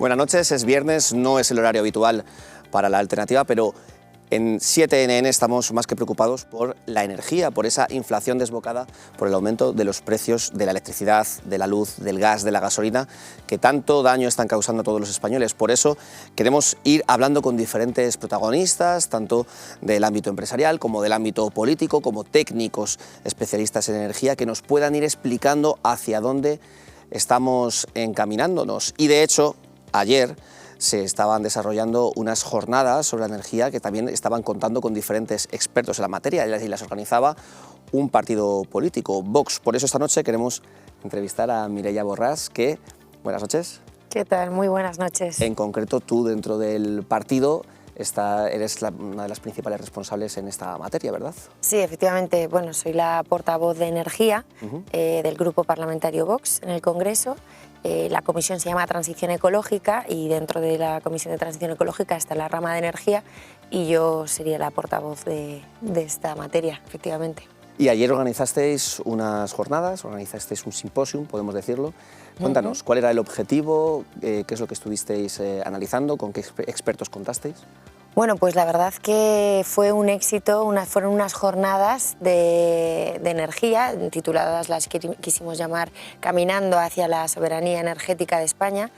Buenas noches, es viernes, no es el horario habitual para la alternativa, pero en 7NN estamos más que preocupados por la energía, por esa inflación desbocada, por el aumento de los precios de la electricidad, de la luz, del gas, de la gasolina, que tanto daño están causando a todos los españoles. Por eso queremos ir hablando con diferentes protagonistas, tanto del ámbito empresarial como del ámbito político, como técnicos especialistas en energía, que nos puedan ir explicando hacia dónde estamos encaminándonos. Y de hecho, ayer se estaban desarrollando unas jornadas sobre la energía que también estaban contando con diferentes expertos en la materia y las organizaba un partido político, Vox. Por eso esta noche queremos entrevistar a Mireia Borràs, que, buenas noches. ¿Qué tal? Muy buenas noches. En concreto, tú dentro del partido eres una de las principales responsables en esta materia, ¿verdad? Sí, efectivamente. Bueno, soy la portavoz de energía del grupo parlamentario Vox en el Congreso. La comisión se llama Transición Ecológica y dentro de la Comisión de Transición Ecológica está la rama de energía y yo sería la portavoz de esta materia, efectivamente. Y ayer organizasteis unas jornadas, organizasteis un simposium, podemos decirlo. Cuéntanos, ¿cuál era el objetivo? ¿Qué es lo que estuvisteis analizando? ¿Con qué expertos contasteis? Bueno, pues la verdad que fue un éxito, fueron unas jornadas de energía, tituladas las que quisimos llamar Caminando hacia la soberanía energética de España.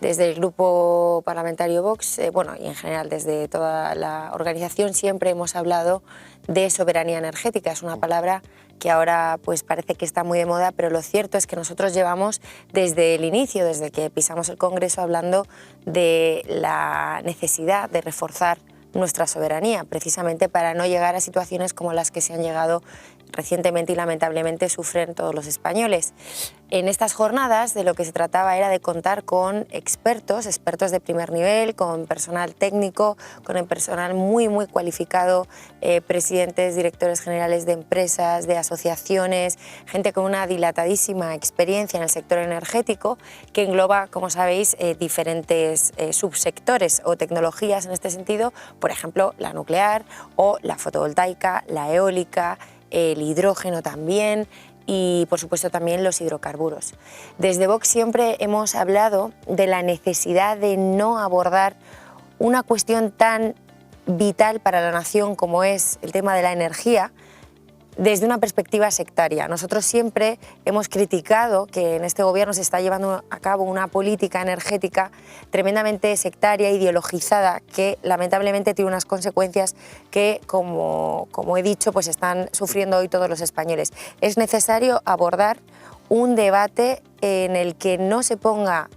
Desde el grupo parlamentario Vox, bueno, y en general desde toda la organización, siempre hemos hablado de soberanía energética. Es una palabra que ahora pues parece que está muy de moda, pero lo cierto es que nosotros llevamos desde el inicio, desde que pisamos el Congreso, hablando de la necesidad de reforzar nuestra soberanía, precisamente para no llegar a situaciones como las que se han llegado recientemente y lamentablemente sufren todos los españoles. En estas jornadas de lo que se trataba era de contar con expertos de primer nivel, con personal técnico, con el personal muy cualificado, presidentes, directores generales de empresas, de asociaciones, gente con una dilatadísima experiencia en el sector energético que engloba, como sabéis, diferentes subsectores o tecnologías en este sentido, por ejemplo, la nuclear o la fotovoltaica, la eólica, el hidrógeno también y, por supuesto, también los hidrocarburos. Desde Vox siempre hemos hablado de la necesidad de no abordar una cuestión tan vital para la nación como es el tema de la energía desde una perspectiva sectaria. Nosotros siempre hemos criticado que en este gobierno se está llevando a cabo una política energética tremendamente sectaria, ideologizada, que lamentablemente tiene unas consecuencias que, como he dicho, pues están sufriendo hoy todos los españoles. Es necesario abordar un debate en el que no se ponga,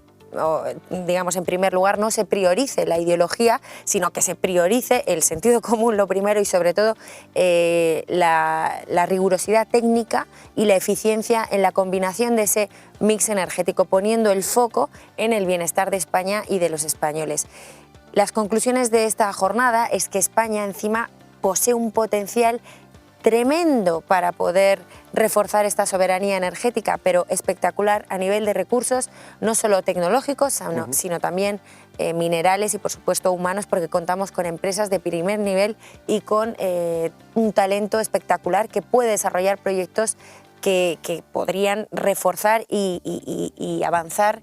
digamos, en primer lugar, no se priorice la ideología, sino que se priorice el sentido común, lo primero, y sobre todo la rigurosidad técnica y la eficiencia en la combinación de ese mix energético, poniendo el foco en el bienestar de España y de los españoles. Las conclusiones de esta jornada es que España encima posee un potencial tremendo para poder reforzar esta soberanía energética, pero espectacular a nivel de recursos, no solo tecnológicos, sino también minerales y, por supuesto, humanos, porque contamos con empresas de primer nivel y con un talento espectacular que puede desarrollar proyectos que podrían reforzar y avanzar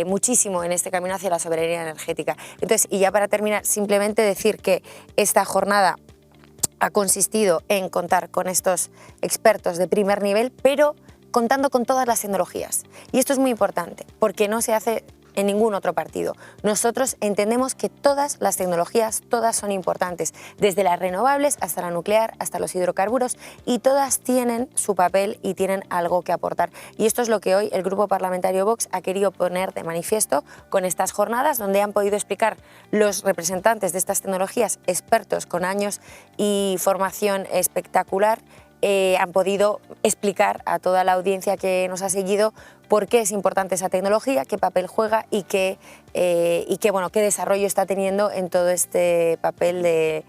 muchísimo en este camino hacia la soberanía energética. Entonces, y ya para terminar, simplemente decir que esta jornada ha consistido en contar con estos expertos de primer nivel, pero contando con todas las tecnologías. Y esto es muy importante, porque no se hace en ningún otro partido. Nosotros entendemos que todas las tecnologías, todas son importantes, desde las renovables hasta la nuclear, hasta los hidrocarburos, y todas tienen su papel y tienen algo que aportar. Y esto es lo que hoy el Grupo Parlamentario Vox ha querido poner de manifiesto con estas jornadas, donde han podido explicar los representantes de estas tecnologías, expertos con años y formación espectacular, han podido explicar a toda la audiencia que nos ha seguido por qué es importante esa tecnología, qué papel juega y qué desarrollo está teniendo en todo este papel de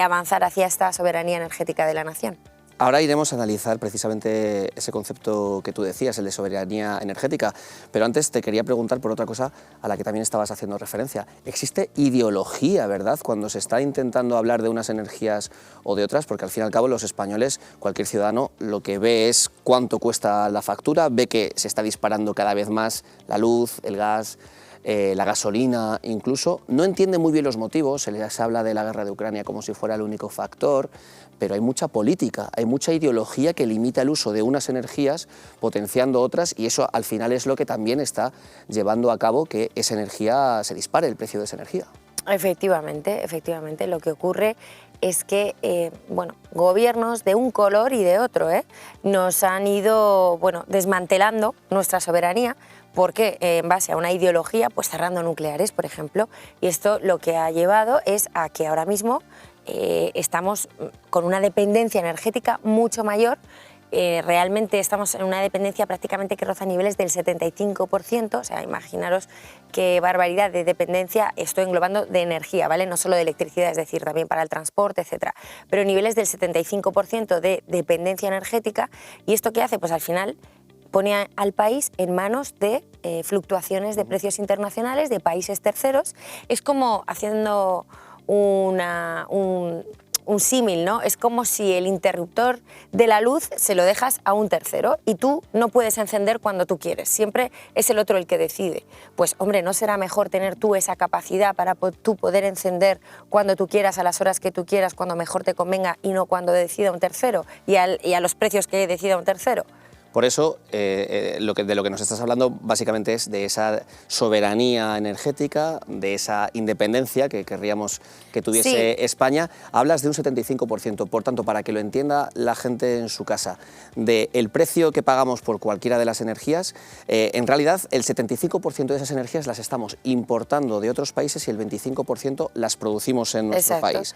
avanzar hacia esta soberanía energética de la nación. Ahora iremos a analizar precisamente ese concepto que tú decías, el de soberanía energética, pero antes te quería preguntar por otra cosa a la que también estabas haciendo referencia. ¿Existe ideología, verdad, cuando se está intentando hablar de unas energías o de otras? Porque al fin y al cabo los españoles, cualquier ciudadano, lo que ve es cuánto cuesta la factura, ve que se está disparando cada vez más la luz, el gas, la gasolina incluso, no entiende muy bien los motivos, se les habla de la guerra de Ucrania como si fuera el único factor, pero hay mucha política, hay mucha ideología que limita el uso de unas energías potenciando otras y eso al final es lo que también está llevando a cabo que esa energía se dispare, el precio de esa energía. Efectivamente, lo que ocurre es que bueno, gobiernos de un color y de otro nos han ido desmantelando nuestra soberanía porque en base a una ideología, pues cerrando nucleares, por ejemplo, y esto lo que ha llevado es a que ahora mismo estamos con una dependencia energética mucho mayor. Realmente estamos en una dependencia prácticamente que roza niveles del 75%, o sea, imaginaros qué barbaridad de dependencia estoy englobando de energía, ¿vale? No solo de electricidad, es decir, también para el transporte, etcétera, pero niveles del 75% de dependencia energética. ¿Y esto qué hace? Pues al final pone al país en manos de fluctuaciones de precios internacionales de países terceros. Es como haciendo un símil, ¿no? Es como si el interruptor de la luz se lo dejas a un tercero y tú no puedes encender cuando tú quieres, siempre es el otro el que decide. Pues hombre, ¿no será mejor tener tú esa capacidad para tú poder encender cuando tú quieras, a las horas que tú quieras, cuando mejor te convenga y no cuando decida un tercero y a los precios que decida un tercero? Por eso, de lo que nos estás hablando básicamente es de esa soberanía energética, de esa independencia que querríamos que tuviese España. Hablas de un 75%, por tanto, para que lo entienda la gente en su casa, del precio que pagamos por cualquiera de las energías, en realidad el 75% de esas energías las estamos importando de otros países y el 25% las producimos en nuestro país.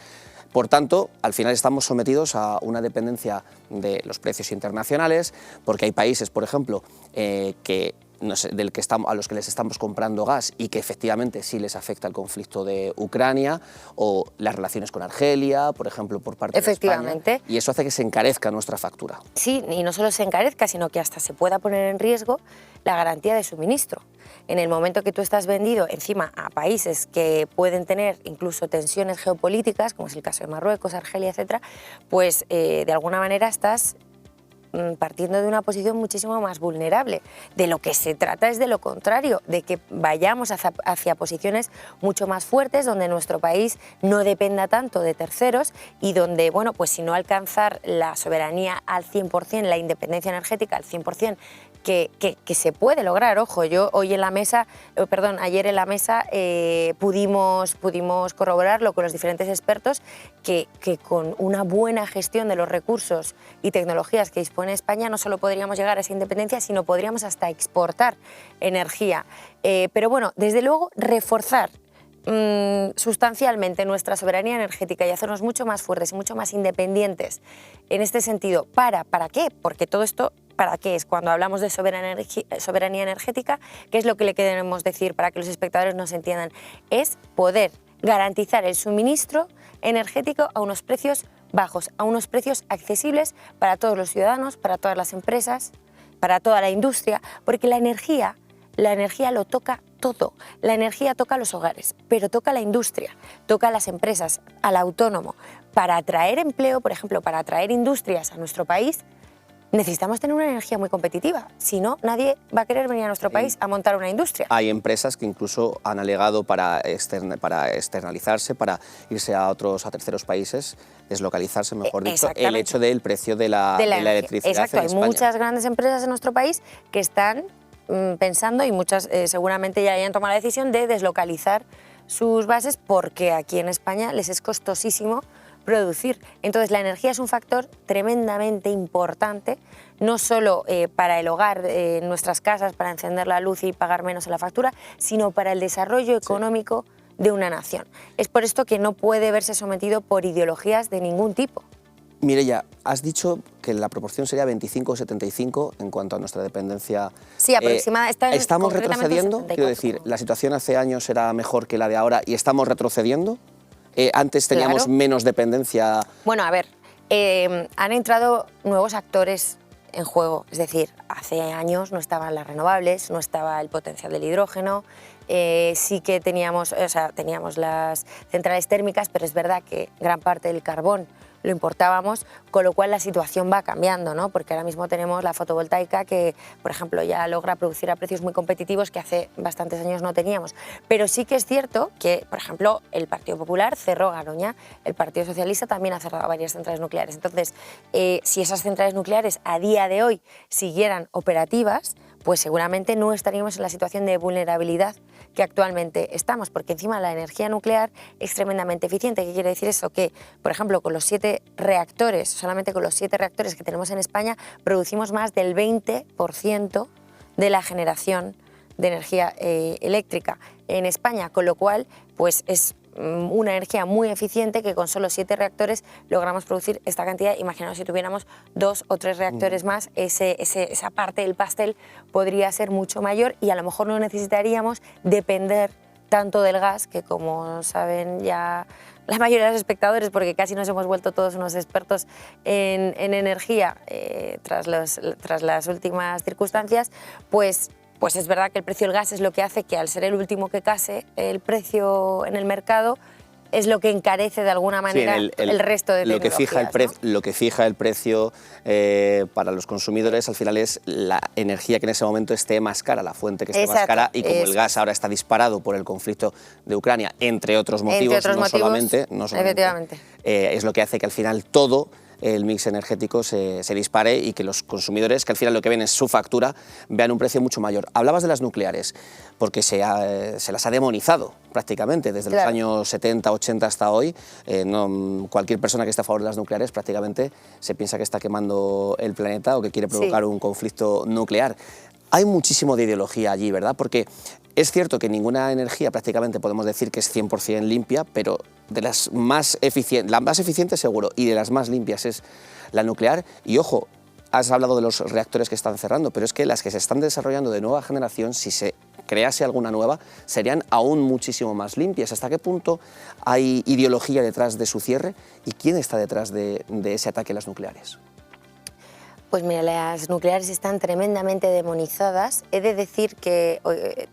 Por tanto, al final estamos sometidos a una dependencia de los precios internacionales, porque hay países, por ejemplo, a los que les estamos comprando gas y que efectivamente sí les afecta el conflicto de Ucrania o las relaciones con Argelia, por ejemplo, por parte de España, y eso hace que se encarezca nuestra factura. Sí, y no solo se encarezca, sino que hasta se pueda poner en riesgo la garantía de suministro. En el momento que tú estás vendido encima a países que pueden tener incluso tensiones geopolíticas, como es el caso de Marruecos, Argelia, etcétera, pues de alguna manera estás partiendo de una posición muchísimo más vulnerable. De lo que se trata es de lo contrario, de que vayamos hacia posiciones mucho más fuertes, donde nuestro país no dependa tanto de terceros y donde, bueno, pues si no alcanzar la soberanía al 100%, la independencia energética al 100%, que se puede lograr. Ojo, yo ayer en la mesa pudimos corroborarlo con los diferentes expertos que con una buena gestión de los recursos y tecnologías que dispone España no solo podríamos llegar a esa independencia, sino podríamos hasta exportar energía. Pero bueno, desde luego reforzar sustancialmente nuestra soberanía energética y hacernos mucho más fuertes y mucho más independientes en este sentido. ¿Para qué? Porque todo esto, ¿para qué es? Cuando hablamos de soberanía energética, ¿qué es lo que le queremos decir para que los espectadores nos entiendan? Es poder garantizar el suministro energético a unos precios bajos, a unos precios accesibles para todos los ciudadanos, para todas las empresas, para toda la industria, porque la energía lo toca todo. La energía toca a los hogares, pero toca a la industria, toca a las empresas, al autónomo. Para atraer empleo, por ejemplo, para atraer industrias a nuestro país, necesitamos tener una energía muy competitiva. Si no, nadie va a querer venir a nuestro país a montar una industria. Hay empresas que incluso han alegado para externalizarse, para irse a terceros países, deslocalizarse, mejor dicho, el hecho del precio de la electricidad. Exacto, en hay España. muchas grandes empresas en nuestro país que están pensando, y muchas seguramente ya hayan tomado la decisión de deslocalizar sus bases porque aquí en España les es costosísimo producir. Entonces la energía es un factor tremendamente importante, no solo para el hogar, en nuestras casas, para encender la luz y pagar menos en la factura, sino para el desarrollo económico de una nación. Es por esto que no puede verse sometido por ideologías de ningún tipo. Mireia, has dicho que la proporción sería 25-75 en cuanto a nuestra dependencia. Sí, aproximada. ¿Estamos retrocediendo? Quiero decir, ¿la situación hace años era mejor que la de ahora y estamos retrocediendo? ¿Antes teníamos menos dependencia? Bueno, a ver, Han entrado nuevos actores en juego, es decir, hace años no estaban las renovables, no estaba el potencial del hidrógeno, sí que teníamos las centrales térmicas, pero es verdad que gran parte del carbón lo importábamos, con lo cual la situación va cambiando, ¿no? Porque ahora mismo tenemos la fotovoltaica que, por ejemplo, ya logra producir a precios muy competitivos que hace bastantes años no teníamos. Pero sí que es cierto que, por ejemplo, el Partido Popular cerró Garoña, el Partido Socialista también ha cerrado varias centrales nucleares. Entonces, si esas centrales nucleares a día de hoy siguieran operativas, pues seguramente no estaríamos en la situación de vulnerabilidad que actualmente estamos, porque encima la energía nuclear es tremendamente eficiente. ¿Qué quiere decir eso? Que, por ejemplo, con los 7 reactores, solamente con los 7 reactores que tenemos en España, producimos más del 20% de la generación de energía eléctrica en España, con lo cual pues es una energía muy eficiente que con solo 7 reactores logramos producir esta cantidad. Imaginaos si tuviéramos 2 o 3 reactores más, esa parte del pastel podría ser mucho mayor y a lo mejor no necesitaríamos depender tanto del gas, que como saben ya la mayoría de los espectadores, porque casi nos hemos vuelto todos unos expertos en energía tras las últimas circunstancias, pues es verdad que el precio del gas es lo que hace que, al ser el último que case el precio en el mercado, es lo que encarece de alguna manera el resto de lo que fija tecnologías, ¿no? Lo que fija el precio para los consumidores al final es la energía que en ese momento esté más cara, la fuente que esté más cara, y como el gas ahora está disparado por el conflicto de Ucrania, entre otros motivos, no solamente, efectivamente. Es lo que hace que al final todo el mix energético se dispare y que los consumidores, que al final lo que ven es su factura, vean un precio mucho mayor. Hablabas de las nucleares, porque se las ha demonizado prácticamente desde los años 70, 80 hasta hoy. Cualquier persona que esté a favor de las nucleares prácticamente se piensa que está quemando el planeta o que quiere provocar un conflicto nuclear. Hay muchísimo de ideología allí, ¿verdad? Porque es cierto que ninguna energía prácticamente podemos decir que es 100% limpia, pero de las más eficientes, la más eficiente seguro, y de las más limpias es la nuclear. Y ojo, has hablado de los reactores que están cerrando, pero es que las que se están desarrollando de nueva generación, si se crease alguna nueva, serían aún muchísimo más limpias. ¿Hasta qué punto hay ideología detrás de su cierre y quién está detrás de ese ataque a las nucleares? Pues mira, las nucleares están tremendamente demonizadas. He de decir que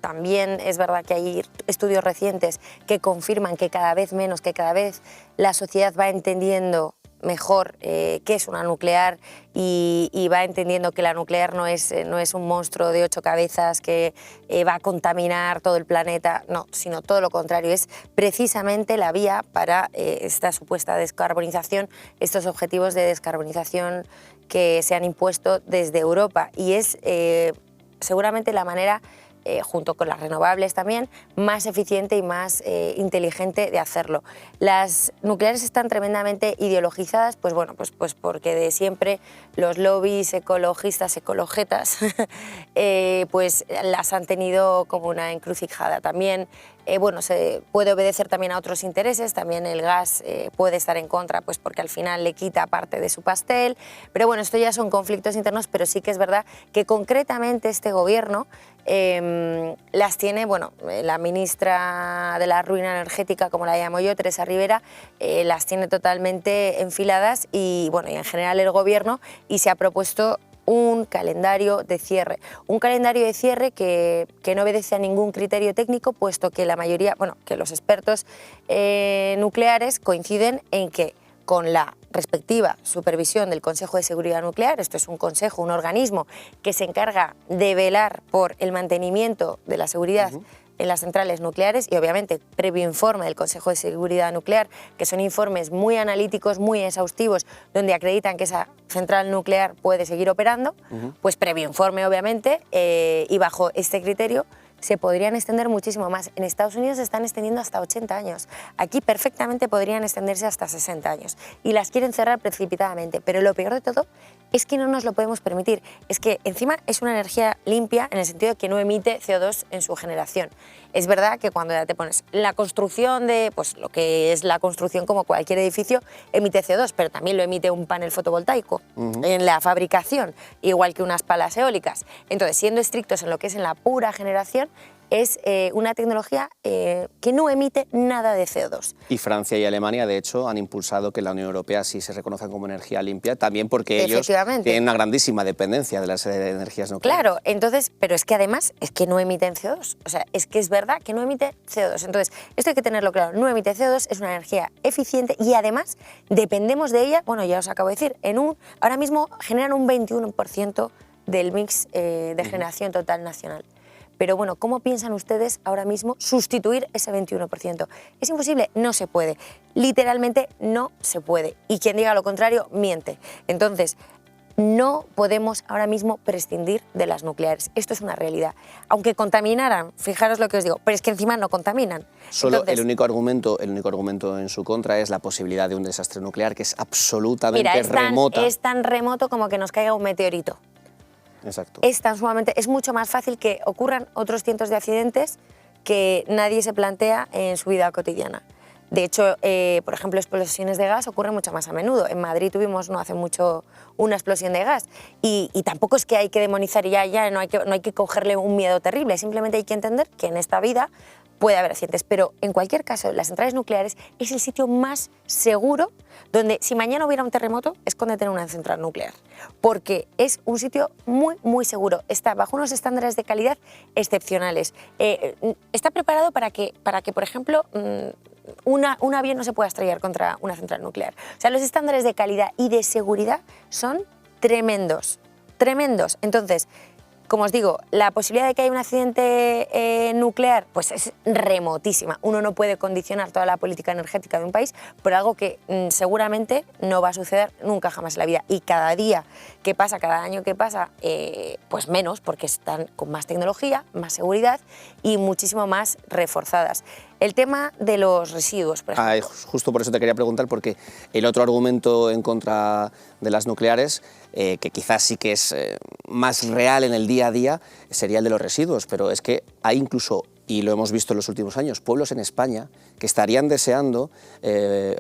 también es verdad que hay estudios recientes que confirman que cada vez menos, que cada vez la sociedad va entendiendo mejor qué es una nuclear y va entendiendo que la nuclear no es un monstruo de 8 cabezas que va a contaminar todo el planeta, no, sino todo lo contrario, es precisamente la vía para esta supuesta descarbonización, estos objetivos de descarbonización que se han impuesto desde Europa, y es seguramente la manera, junto con las renovables también, más eficiente y más inteligente de hacerlo. Las nucleares están tremendamente ideologizadas, pues bueno, pues porque de siempre los lobbies ecologistas, ecologetas, pues las han tenido como una encrucijada. También bueno, se puede obedecer también a otros intereses, también el gas puede estar en contra, pues porque al final le quita parte de su pastel, pero bueno, esto ya son conflictos internos, pero sí que es verdad que concretamente este gobierno las tiene, bueno, la ministra de la ruina energética, como la llamo yo, Teresa Rivera, las tiene totalmente enfiladas y bueno, y en general el gobierno, y se ha propuesto un calendario de cierre. Un calendario de cierre que no obedece a ningún criterio técnico, puesto que la mayoría, bueno, que los expertos nucleares coinciden en que con la respectiva supervisión del Consejo de Seguridad Nuclear, esto es un consejo, un organismo que se encarga de velar por el mantenimiento de la seguridad en las centrales nucleares y obviamente previo informe del Consejo de Seguridad Nuclear, que son informes muy analíticos, muy exhaustivos, donde acreditan que esa central nuclear puede seguir operando, pues previo informe obviamente, y bajo este criterio se podrían extender muchísimo más. En Estados Unidos se están extendiendo hasta 80 años. Aquí perfectamente podrían extenderse hasta 60 años. Y las quieren cerrar precipitadamente. Pero lo peor de todo es que no nos lo podemos permitir. Es que encima es una energía limpia en el sentido de que no emite CO2 en su generación. Es verdad que cuando ya te pones la construcción de, pues lo que es la construcción como cualquier edificio, emite CO2, pero también lo emite un panel fotovoltaico en la fabricación, igual que unas palas eólicas. Entonces, siendo estrictos en lo que es en la pura generación, es una tecnología que no emite nada de CO2. Y Francia y Alemania, de hecho, han impulsado que la Unión Europea sí se reconozca como energía limpia, también porque ellos tienen una grandísima dependencia de las energías nucleares. Claro, entonces, pero es que además es que no emiten CO2. O sea, es que es verdad que no emite CO2. Entonces, esto hay que tenerlo claro. No emite CO2, es una energía eficiente y además dependemos de ella, bueno, ya os acabo de decir, ahora mismo generan un 21% del mix de generación total nacional. Pero bueno, ¿cómo piensan ustedes ahora mismo sustituir ese 21%? ¿Es imposible? No se puede. Literalmente no se puede. Y quien diga lo contrario, miente. Entonces, no podemos ahora mismo prescindir de las nucleares. Esto es una realidad. Aunque contaminaran, fijaros lo que os digo, pero es que encima no contaminan. Solo entonces, el único argumento en su contra es la posibilidad de un desastre nuclear, que es absolutamente remota. Es tan remoto como que nos caiga un meteorito. Exacto. Es mucho más fácil que ocurran otros cientos de accidentes que nadie se plantea en su vida cotidiana. De hecho, por ejemplo, explosiones de gas ocurren mucho más a menudo. En Madrid tuvimos no hace mucho una explosión de gas y tampoco es que hay que demonizar no hay que cogerle un miedo terrible, simplemente hay que entender que en esta vida puede haber accidentes, pero en cualquier caso las centrales nucleares es el sitio más seguro donde si mañana hubiera un terremoto es donde tener una central nuclear, porque es un sitio muy, muy seguro, está bajo unos estándares de calidad excepcionales, está preparado para que por ejemplo, un avión no se pueda estrellar contra una central nuclear. O sea, los estándares de calidad y de seguridad son tremendos, tremendos. Entonces, como os digo, la posibilidad de que haya un accidente nuclear pues es remotísima. Uno no puede condicionar toda la política energética de un país por algo que seguramente no va a suceder nunca jamás en la vida. Y cada día que pasa, cada año que pasa, pues menos, porque están con más tecnología, más seguridad y muchísimo más reforzadas. El tema de los residuos, por ejemplo. Justo por eso te quería preguntar, porque el otro argumento en contra de las nucleares, que quizás sí que es más real en el día a día, sería el de los residuos, pero es que hay incluso, y lo hemos visto en los últimos años, pueblos en España que estarían deseando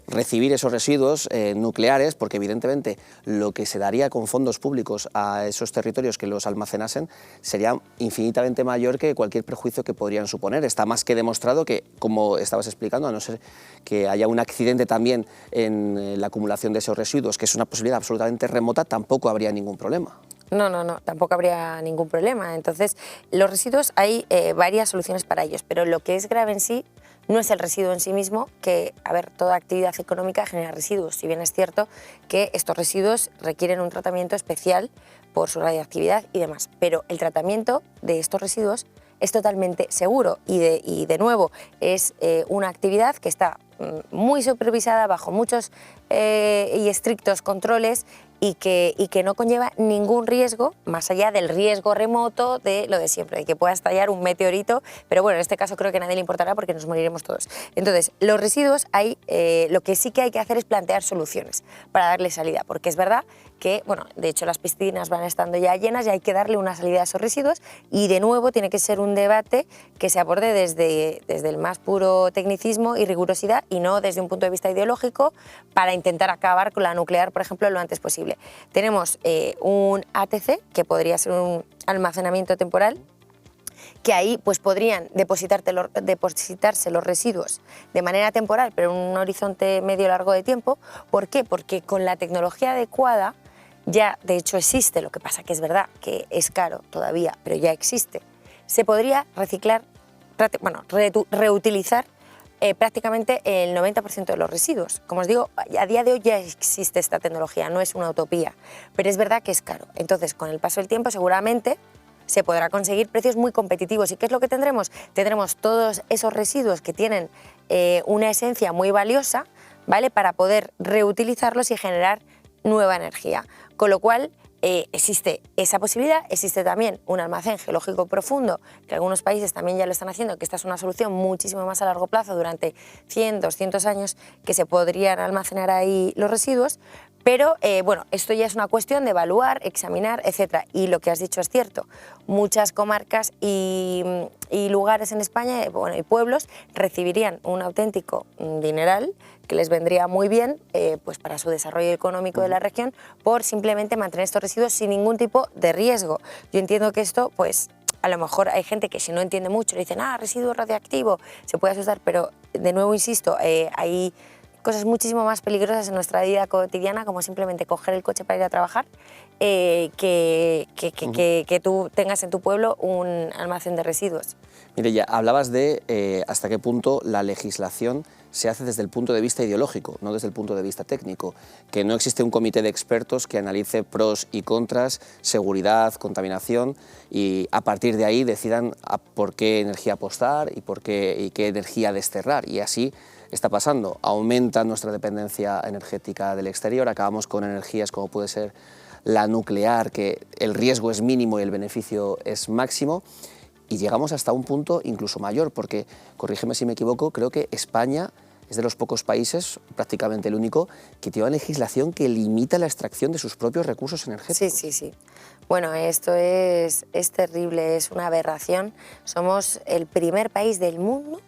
recibir esos residuos nucleares, porque evidentemente lo que se daría con fondos públicos a esos territorios que los almacenasen sería infinitamente mayor que cualquier perjuicio que podrían suponer. Está más que demostrado que, como estabas explicando, a no ser que haya un accidente también en la acumulación de esos residuos, que es una posibilidad absolutamente remota, tampoco habría ningún problema. No, tampoco habría ningún problema. Entonces, los residuos hay varias soluciones para ellos, pero lo que es grave en sí no es el residuo en sí mismo, que, a ver, toda actividad económica genera residuos, si bien es cierto que estos residuos requieren un tratamiento especial por su radioactividad y demás, pero el tratamiento de estos residuos es totalmente seguro y de nuevo es una actividad que está muy supervisada bajo muchos y estrictos controles y que no conlleva ningún riesgo, más allá del riesgo remoto de lo de siempre, de que pueda estallar un meteorito, pero bueno, en este caso creo que a nadie le importará porque nos moriremos todos. Entonces, los residuos, lo que sí que hay que hacer es plantear soluciones para darle salida, porque es verdad que, bueno, de hecho las piscinas van estando ya llenas y hay que darle una salida a esos residuos y de nuevo tiene que ser un debate que se aborde desde el más puro tecnicismo y rigurosidad y no desde un punto de vista ideológico para intentar acabar con la nuclear, por ejemplo, lo antes posible. Tenemos un ATC, que podría ser un almacenamiento temporal, que ahí pues podrían depositarse los residuos de manera temporal, pero en un horizonte medio-largo de tiempo. ¿Por qué? Porque con la tecnología adecuada ya de hecho existe, lo que pasa que es verdad que es caro todavía, pero ya existe. Se podría reciclar, bueno, reutilizar prácticamente el 90% de los residuos. Como os digo, a día de hoy ya existe esta tecnología, no es una utopía, pero es verdad que es caro. Entonces, con el paso del tiempo seguramente se podrá conseguir precios muy competitivos. ¿Y qué es lo que tendremos? Tendremos todos esos residuos que tienen una esencia muy valiosa, ¿vale?, para poder reutilizarlos y generar nueva energía. Con lo cual, existe esa posibilidad, existe también un almacén geológico profundo, que algunos países también ya lo están haciendo, que esta es una solución muchísimo más a largo plazo, durante 100, 200 años, que se podrían almacenar ahí los residuos, pero bueno, esto ya es una cuestión de evaluar, examinar, etc. Y lo que has dicho es cierto, muchas comarcas y lugares en España, bueno, y pueblos, recibirían un auténtico dineral que les vendría muy bien pues para su desarrollo económico de la región, por simplemente mantener estos residuos sin ningún tipo de riesgo. Yo entiendo que esto, pues, a lo mejor hay gente que si no entiende mucho le dicen, residuo radioactivo, se puede asustar, pero de nuevo insisto, hay cosas muchísimo más peligrosas en nuestra vida cotidiana, como simplemente coger el coche para ir a trabajar, que tú tengas en tu pueblo un almacén de residuos. Mire, ya hablabas de hasta qué punto la legislación se hace desde el punto de vista ideológico, no desde el punto de vista técnico, que no existe un comité de expertos que analice pros y contras, seguridad, contaminación, y a partir de ahí decidan por qué energía apostar y qué energía desterrar, y así está pasando. Aumenta nuestra dependencia energética del exterior, acabamos con energías como puede ser la nuclear, que el riesgo es mínimo y el beneficio es máximo, y llegamos hasta un punto incluso mayor, porque, corrígeme si me equivoco, creo que España es de los pocos países, prácticamente el único, que tiene una legislación que limita la extracción de sus propios recursos energéticos. Sí. Bueno, esto es terrible, es una aberración. Somos el primer país del mundo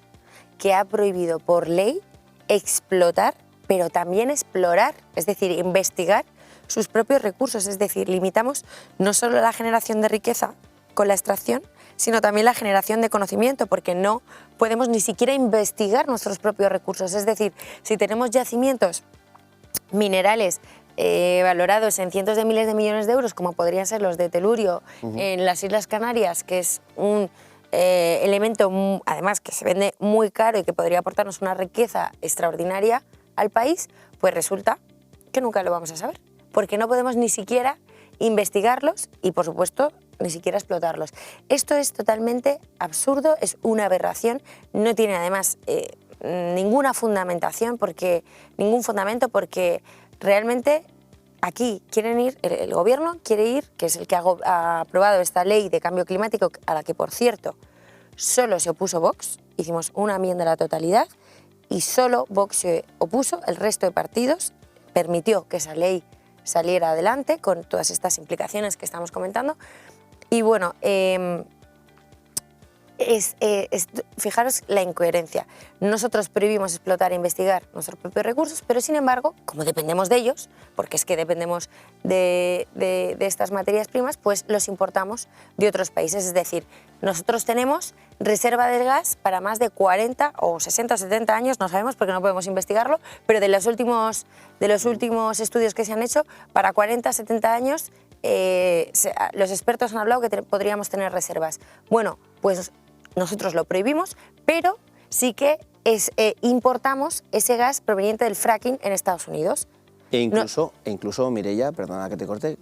que ha prohibido por ley explotar, pero también explorar, es decir, investigar sus propios recursos. Es decir, limitamos no solo la generación de riqueza con la extracción, sino también la generación de conocimiento, porque no podemos ni siquiera investigar nuestros propios recursos. Es decir, si tenemos yacimientos minerales valorados en cientos de miles de millones de euros, como podrían ser los de telurio en las Islas Canarias, que es un elemento además que se vende muy caro y que podría aportarnos una riqueza extraordinaria al país, pues resulta que nunca lo vamos a saber, porque no podemos ni siquiera investigarlos y, por supuesto, ni siquiera explotarlos. Esto es totalmente absurdo, es una aberración, no tiene además ningún fundamento, porque realmente aquí quieren ir, el gobierno quiere ir, que es el que ha aprobado esta ley de cambio climático, a la que, por cierto, solo se opuso Vox, hicimos una enmienda a la totalidad y solo Vox se opuso, el resto de partidos permitió que esa ley saliera adelante con todas estas implicaciones que estamos comentando. Y bueno, fijaros la incoherencia. Nosotros prohibimos explotar e investigar nuestros propios recursos, pero sin embargo, como dependemos de ellos, porque es que dependemos de estas materias primas, pues los importamos de otros países. Es decir, nosotros tenemos reserva de gas para más de 40 o 60 o 70 años, no sabemos porque no podemos investigarlo, pero de los últimos estudios que se han hecho, para 40 o 70 años, los expertos han hablado que podríamos tener reservas. Bueno, pues nosotros lo prohibimos, pero sí que importamos ese gas proveniente del fracking en Estados Unidos. E incluso, Mireia, perdona que te corte,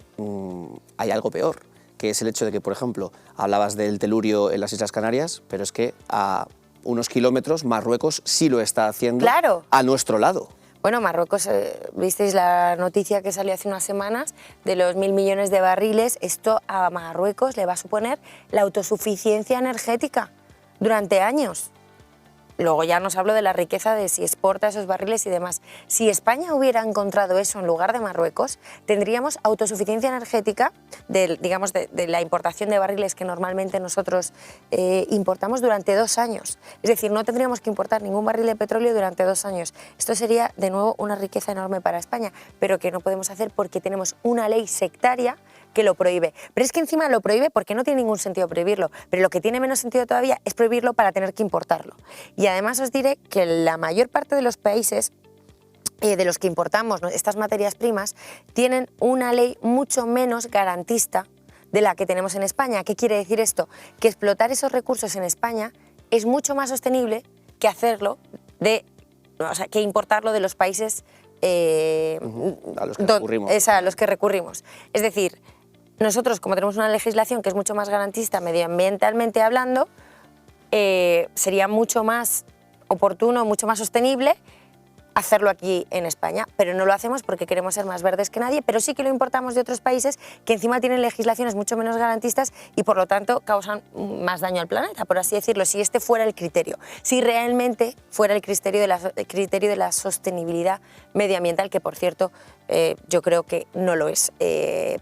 hay algo peor, que es el hecho de que, por ejemplo, hablabas del telurio en las Islas Canarias, pero es que a unos kilómetros Marruecos sí lo está haciendo. ¡Claro! A nuestro lado. Bueno, Marruecos, visteis la noticia que salió hace unas semanas de los 1.000 millones de barriles. Esto a Marruecos le va a suponer la autosuficiencia energética durante años. Luego ya nos hablo de la riqueza de si exporta esos barriles y demás. Si España hubiera encontrado eso en lugar de Marruecos, tendríamos autosuficiencia energética de la importación de barriles que normalmente nosotros importamos durante 2 años. Es decir, no tendríamos que importar ningún barril de petróleo durante 2 años. Esto sería, de nuevo, una riqueza enorme para España, pero que no podemos hacer porque tenemos una ley sectaria que lo prohíbe. Pero es que encima lo prohíbe porque no tiene ningún sentido prohibirlo, pero lo que tiene menos sentido todavía es prohibirlo para tener que importarlo. Y además os diré que la mayor parte de los países de los que importamos estas materias primas tienen una ley mucho menos garantista de la que tenemos en España. ¿Qué quiere decir esto? Que explotar esos recursos en España es mucho más sostenible que hacerlo que importarlo de los países a los que recurrimos. A los que recurrimos. Es decir, nosotros, como tenemos una legislación que es mucho más garantista medioambientalmente hablando, sería mucho más oportuno, mucho más sostenible hacerlo aquí en España, pero no lo hacemos porque queremos ser más verdes que nadie, pero sí que lo importamos de otros países que encima tienen legislaciones mucho menos garantistas y por lo tanto causan más daño al planeta, por así decirlo, si este fuera el criterio, si realmente fuera el criterio de la sostenibilidad medioambiental, que por cierto yo creo que no lo es,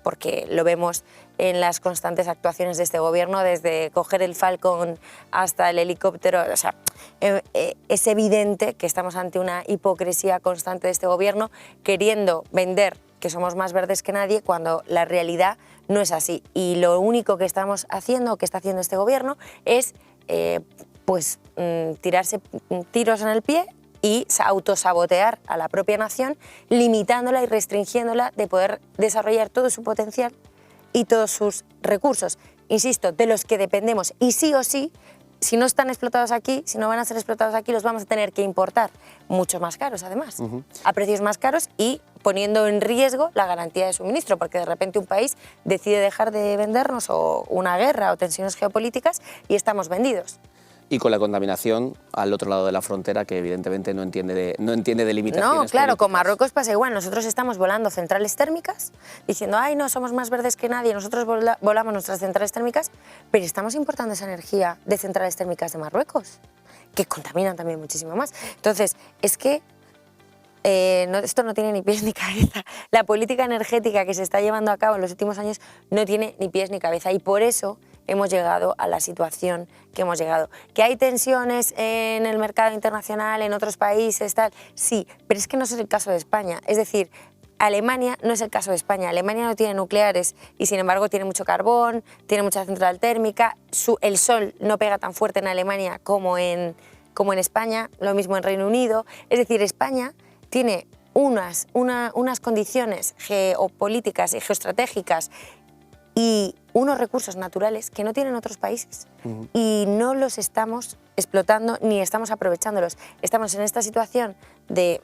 porque lo vemos en las constantes actuaciones de este gobierno, desde coger el Falcon hasta el helicóptero. O sea, es evidente que estamos ante una hipocresía constante de este gobierno, queriendo vender que somos más verdes que nadie cuando la realidad no es así. Y lo único que estamos haciendo, que está haciendo este gobierno, es tirarse tiros en el pie y autosabotear a la propia nación, limitándola y restringiéndola de poder desarrollar todo su potencial y todos sus recursos, insisto, de los que dependemos. Y sí o sí, si no están explotados aquí, si no van a ser explotados aquí, los vamos a tener que importar mucho más caros, además, a precios más caros y poniendo en riesgo la garantía de suministro, porque de repente un país decide dejar de vendernos o una guerra o tensiones geopolíticas y estamos vendidos. Y con la contaminación al otro lado de la frontera, que evidentemente no entiende de limitaciones. No, claro, políticas. con Marruecos pasa igual. Nosotros estamos volando centrales térmicas, diciendo, ay, no, somos más verdes que nadie, nosotros volamos nuestras centrales térmicas, pero estamos importando esa energía de centrales térmicas de Marruecos, que contaminan también muchísimo más. Entonces, es que esto no tiene ni pies ni cabeza. La política energética que se está llevando a cabo en los últimos años no tiene ni pies ni cabeza y por eso hemos llegado a la situación que hemos llegado. ¿Que hay tensiones en el mercado internacional, en otros países, tal? Sí, pero es que no es el caso de España. Es decir, Alemania no es el caso de España. Alemania no tiene nucleares y sin embargo tiene mucho carbón, tiene mucha central térmica, el sol no pega tan fuerte en Alemania como en España, lo mismo en Reino Unido. Es decir, España tiene unas condiciones geopolíticas y geoestratégicas y unos recursos naturales que no tienen otros países y no los estamos explotando ni estamos aprovechándolos. Estamos en esta situación de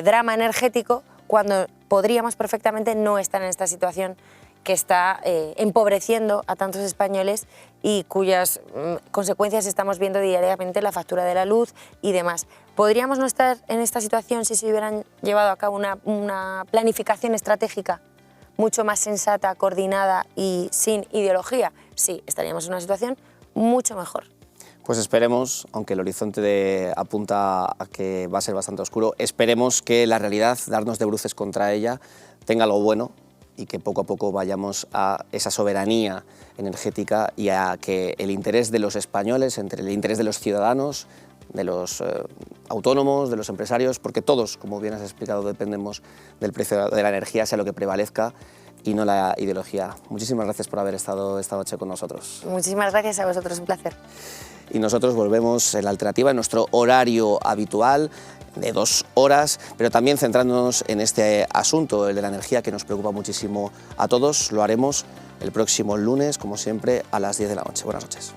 drama energético cuando podríamos perfectamente no estar en esta situación que está empobreciendo a tantos españoles y cuyas consecuencias estamos viendo diariamente en la factura de la luz y demás. ¿Podríamos no estar en esta situación si se hubieran llevado a cabo una planificación estratégica mucho más sensata, coordinada y sin ideología? Sí, estaríamos en una situación mucho mejor. Pues esperemos, aunque el horizonte apunta a que va a ser bastante oscuro, esperemos que la realidad, darnos de bruces contra ella, tenga algo bueno y que poco a poco vayamos a esa soberanía energética y a que el interés de los españoles, entre el interés de los ciudadanos, de los autónomos, de los empresarios, porque todos, como bien has explicado, dependemos del precio de la energía, sea lo que prevalezca y no la ideología. Muchísimas gracias por haber estado esta noche con nosotros. Muchísimas gracias a vosotros, un placer. Y nosotros volvemos en La Alternativa, en nuestro horario habitual de 2 horas, pero también centrándonos en este asunto, el de la energía, que nos preocupa muchísimo a todos. Lo haremos el próximo lunes, como siempre, a las 10 de la noche. Buenas noches.